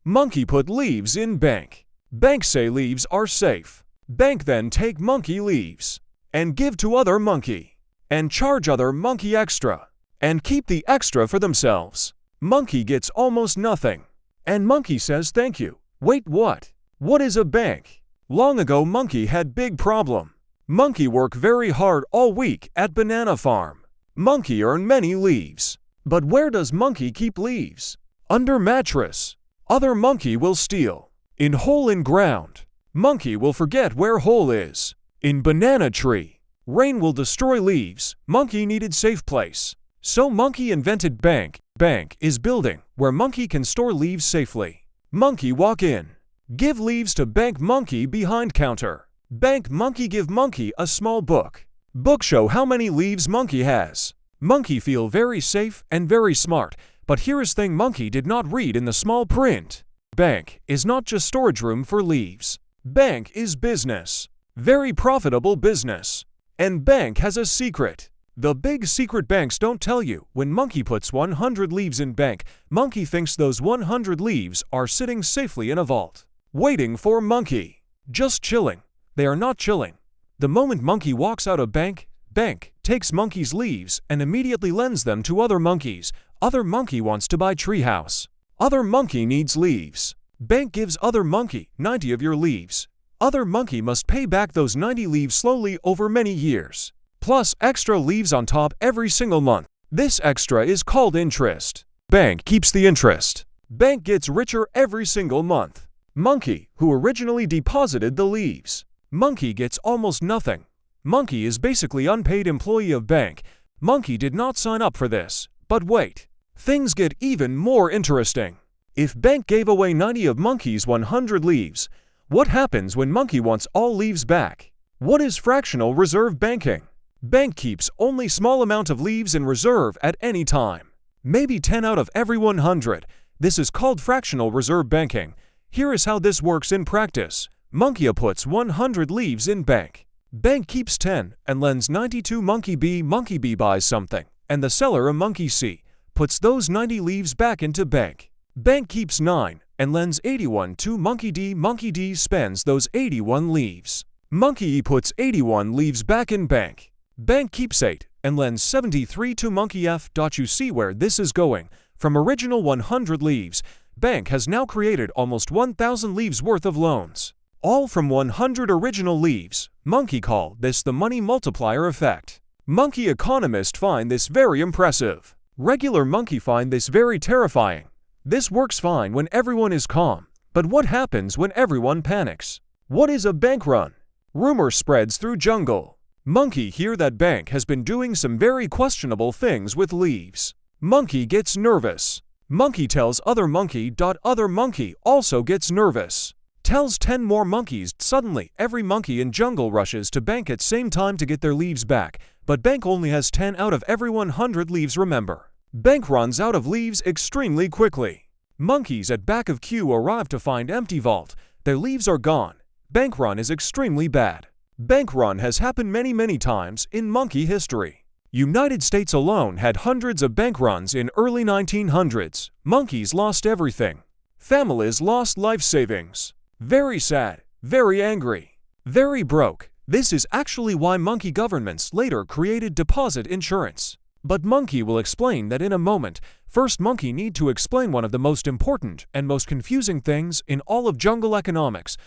Monkey put leaves in bank. Bank say leaves are safe. Bank then take monkey leaves and give to other monkey and charge other monkey extra and keep the extra for themselves. Monkey gets almost nothing. And monkey says thank you. Wait, what? What is a bank? Long ago monkey had big problem. Monkey work very hard all week at banana farm. Monkey earn many leaves. But where does monkey keep leaves? Under mattress. Other monkey will steal. In hole in ground. Monkey will forget where hole is. In banana tree. Rain will destroy leaves. Monkey needed safe place. So monkey invented bank. Bank is building where monkey can store leaves safely. Monkey walk in. Give leaves to bank monkey behind counter. Bank monkey give monkey a small book. Book show how many leaves monkey has. Monkey feel very safe and very smart, but here is thing monkey did not read in the small print. Bank is not just storage room for leaves. Bank is business. Very profitable business. And bank has a secret. The big secret banks don't tell you. When monkey puts 100 leaves in bank, monkey thinks those 100 leaves are sitting safely in a vault, waiting for monkey. Just chilling. They are not chilling. The moment monkey walks out of bank, bank takes monkey's leaves and immediately lends them to other monkeys. Other monkey wants to buy treehouse. Other monkey needs leaves. Bank gives other monkey 90 of your leaves. Other monkey must pay back those 90 leaves slowly over many years. Plus extra leaves on top every single month. This extra is called interest. Bank keeps the interest. Bank gets richer every single month. Monkey, who originally deposited the leaves. Monkey gets almost nothing. Monkey is basically unpaid employee of bank. Monkey did not sign up for this. But wait. Things get even more interesting. If bank gave away 90 of monkey's 100 leaves, what happens when monkey wants all leaves back? What is fractional reserve banking? Bank keeps only small amount of leaves in reserve at any time. Maybe 10 out of every 100. This is called fractional reserve banking. Here is how this works in practice. Monkey A puts 100 leaves in bank. Bank keeps 10 and lends 90 to monkey B. Monkey B buys something, and the seller, a monkey C, puts those 90 leaves back into bank. Bank keeps 9 and lends 81 to monkey D. Monkey D spends those 81 leaves. Monkey E puts 81 leaves back in bank. Bank keeps 8 and lends 73 to monkey F. You see where this is going. From original 100 leaves, bank has now created almost 1,000 leaves worth of loans. All from 100 original leaves. Monkey call this the money multiplier effect. Monkey economists find this very impressive. Regular monkey find this very terrifying. This works fine when everyone is calm. But what happens when everyone panics? What is a bank run? Rumor spreads through jungle. Monkey hear that bank has been doing some very questionable things with leaves. Monkey gets nervous. Monkey tells other monkey. Other monkey also gets nervous. Tells 10 more monkeys. Suddenly, every monkey in jungle rushes to bank at same time to get their leaves back. But bank only has 10 out of every 100 leaves, remember. Bank runs out of leaves extremely quickly. Monkeys at back of queue arrive to find empty vault. Their leaves are gone. Bank run is extremely bad. Bank run has happened many times in monkey history. United States alone had hundreds of bank runs in early 1900s. Monkeys lost everything. Families lost life savings. Very sad, very angry, very broke. This is actually why monkey governments later created deposit insurance. But monkey will explain that in a moment. First, monkey need to explain one of the most important and most confusing things in all of jungle economics.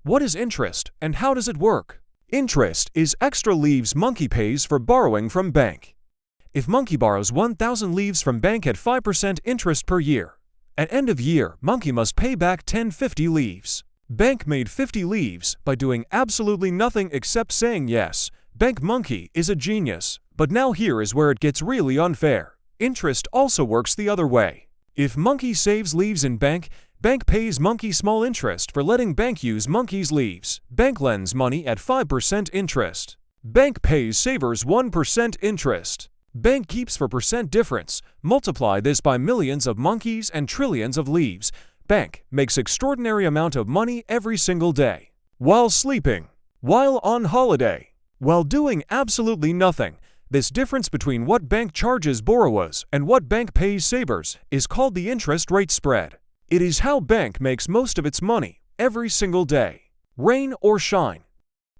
What is interest and how does it work? Interest is extra leaves monkey pays for borrowing from bank. If monkey borrows 1,000 leaves from bank at 5% interest per year, at end of year, monkey must pay back 50 leaves. Bank made 50 leaves by doing absolutely nothing except saying yes. Bank monkey is a genius. But now here is where it gets really unfair. Interest also works the other way. If monkey saves leaves in bank, bank pays monkey small interest for letting bank use monkey's leaves. Bank lends money at 5% interest. Bank pays savers 1% interest. Bank keeps for percent difference. Multiply this by millions of monkeys and trillions of leaves. Bank makes extraordinary amount of money every single day. While sleeping. While on holiday. While doing absolutely nothing. This difference between what bank charges borrowers and what bank pays savers is called the interest rate spread. It is how bank makes most of its money every single day, rain or shine.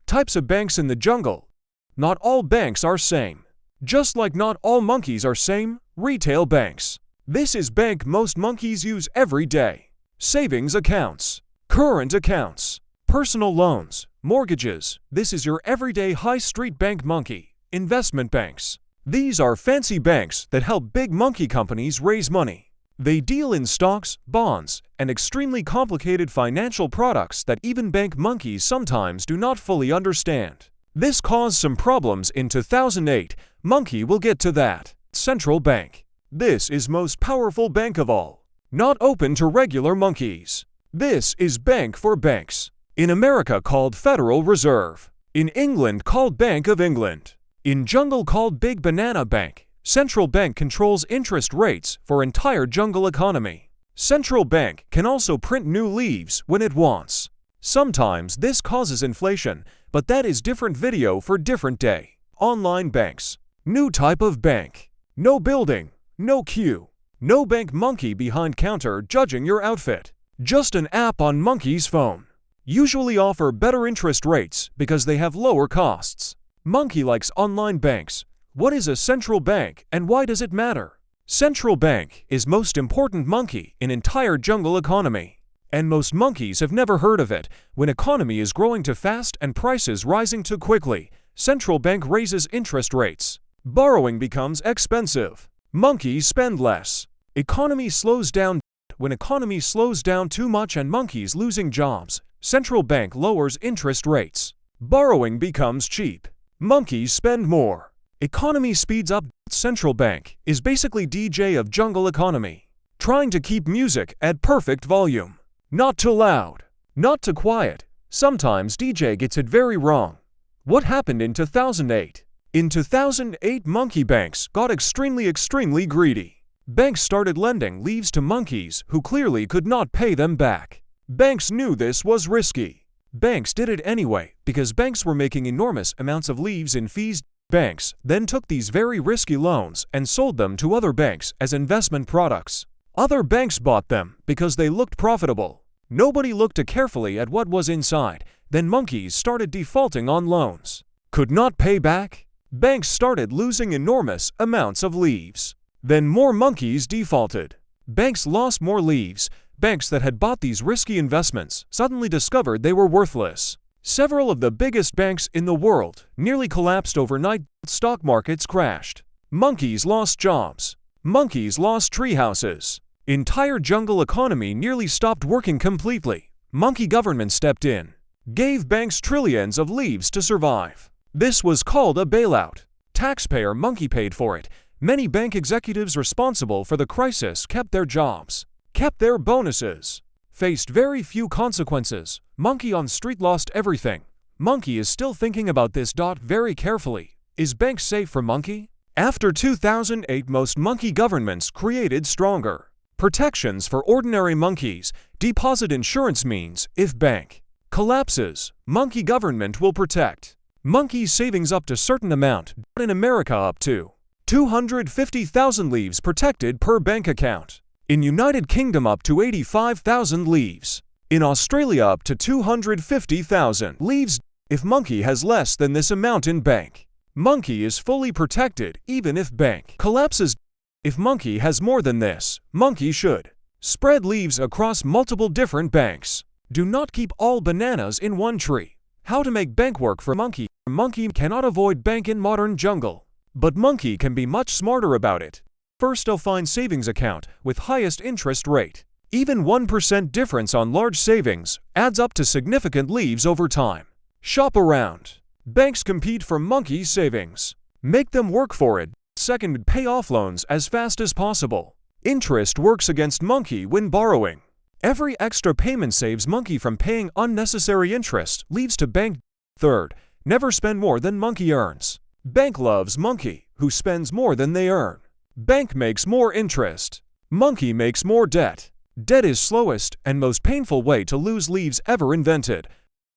Types of banks in the jungle. Not all banks are same. Just like not all monkeys are same, retail banks. This is bank most monkeys use every day. Savings accounts, current accounts, personal loans, mortgages. This is your everyday high street bank monkey. Investment banks. These are fancy banks that help big monkey companies raise money. They deal in stocks, bonds, and extremely complicated financial products that even bank monkeys sometimes do not fully understand. This caused some problems in 2008. Monkey will get to that. Central bank. This is most powerful bank of all. Not open to regular monkeys. This is bank for banks. In America called Federal Reserve. In England called Bank of England. In jungle called Big Banana Bank. Central bank controls interest rates for entire jungle economy. Central bank can also print new leaves when it wants. Sometimes this causes inflation, but that is different video for different day. Online banks. New type of bank. No building, no queue. No bank monkey behind counter judging your outfit. Just an app on monkey's phone. Usually offer better interest rates because they have lower costs. Monkey likes online banks. What is a central bank and why does it matter? Central bank is most important monkey in entire jungle economy. And most monkeys have never heard of it. When economy is growing too fast and prices rising too quickly, central bank raises interest rates. Borrowing becomes expensive. Monkeys spend less. Economy slows down. When economy slows down too much and monkeys losing jobs, central bank lowers interest rates. Borrowing becomes cheap. Monkeys spend more. Economy speeds up. Central bank is basically DJ of jungle economy. Trying to keep music at perfect volume. Not too loud. Not too quiet. Sometimes DJ gets it very wrong. What happened in 2008? In 2008, monkey banks got extremely greedy. Banks started lending leaves to monkeys who clearly could not pay them back. Banks knew this was risky. Banks did it anyway because banks were making enormous amounts of leaves in fees. Banks then took these very risky loans and sold them to other banks as investment products. Other banks bought them because they looked profitable. Nobody looked carefully at what was inside. Then monkeys started defaulting on loans. Could not pay back. Banks started losing enormous amounts of leaves. Then more monkeys defaulted. Banks lost more leaves. Banks that had bought these risky investments suddenly discovered they were worthless. Several of the biggest banks in the world nearly collapsed overnight. Stock markets crashed. Monkeys lost jobs. Monkeys lost tree houses. Entire jungle economy nearly stopped working completely. Monkey government stepped in. Gave banks trillions of leaves to survive. This was called a bailout. Taxpayer monkey paid for it. Many bank executives responsible for the crisis kept their jobs. Kept their bonuses. Faced very few consequences. Monkey on street lost everything. Monkey is still thinking about this. Very carefully. Is bank safe for monkey? After 2008, most monkey governments created stronger protections for ordinary monkeys. Deposit insurance means if bank collapses, monkey government will protect monkey savings up to certain amount. In America up to 250,000 leaves protected per bank account. In United Kingdom up to 85,000 leaves. In Australia up to 250,000 leaves. If monkey has less than this amount in bank, monkey is fully protected even if bank collapses. If monkey has more than this, monkey should spread leaves across multiple different banks. Do not keep all bananas in one tree. How to make bank work for monkey. Monkey cannot avoid bank in modern jungle, but monkey can be much smarter about it. First, they'll find savings account with highest interest rate. Even 1% difference on large savings adds up to significant leaves over time. Shop around. Banks compete for monkey savings. Make them work for it. Second, pay off loans as fast as possible. Interest works against monkey when borrowing. Every extra payment saves monkey from paying unnecessary interest, leaves to bank. Third, never spend more than monkey earns. Bank loves monkey who spends more than they earn. Bank makes more interest. Monkey makes more debt. Debt is slowest and most painful way to lose leaves ever invented.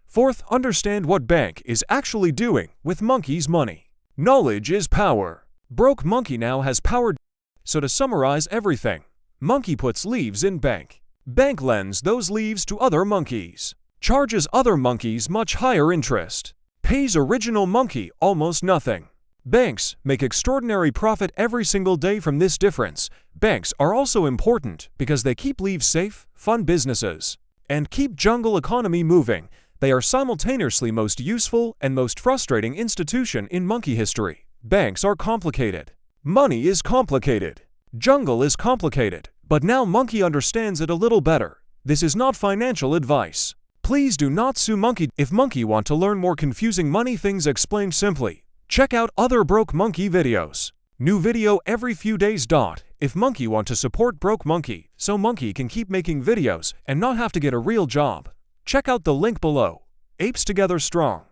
Fourth, understand what bank is actually doing with monkey's money. Knowledge is power. Broke monkey now has power. So to summarize everything, monkey puts leaves in bank. Bank lends those leaves to other monkeys, charges other monkeys much higher interest, pays original monkey almost nothing. Banks make extraordinary profit every single day from this difference. Banks are also important because they keep leaves safe, fund businesses, and keep jungle economy moving. They are simultaneously most useful and most frustrating institution in monkey history. Banks are complicated. Money is complicated. Jungle is complicated. But now monkey understands it a little better. This is not financial advice. Please do not sue monkey. If monkey want to learn more confusing money things explained simply, check out other broke monkey videos. New video every few days. If monkey want to support broke monkey, so monkey can keep making videos and not have to get a real job, check out the link below. Apes together strong.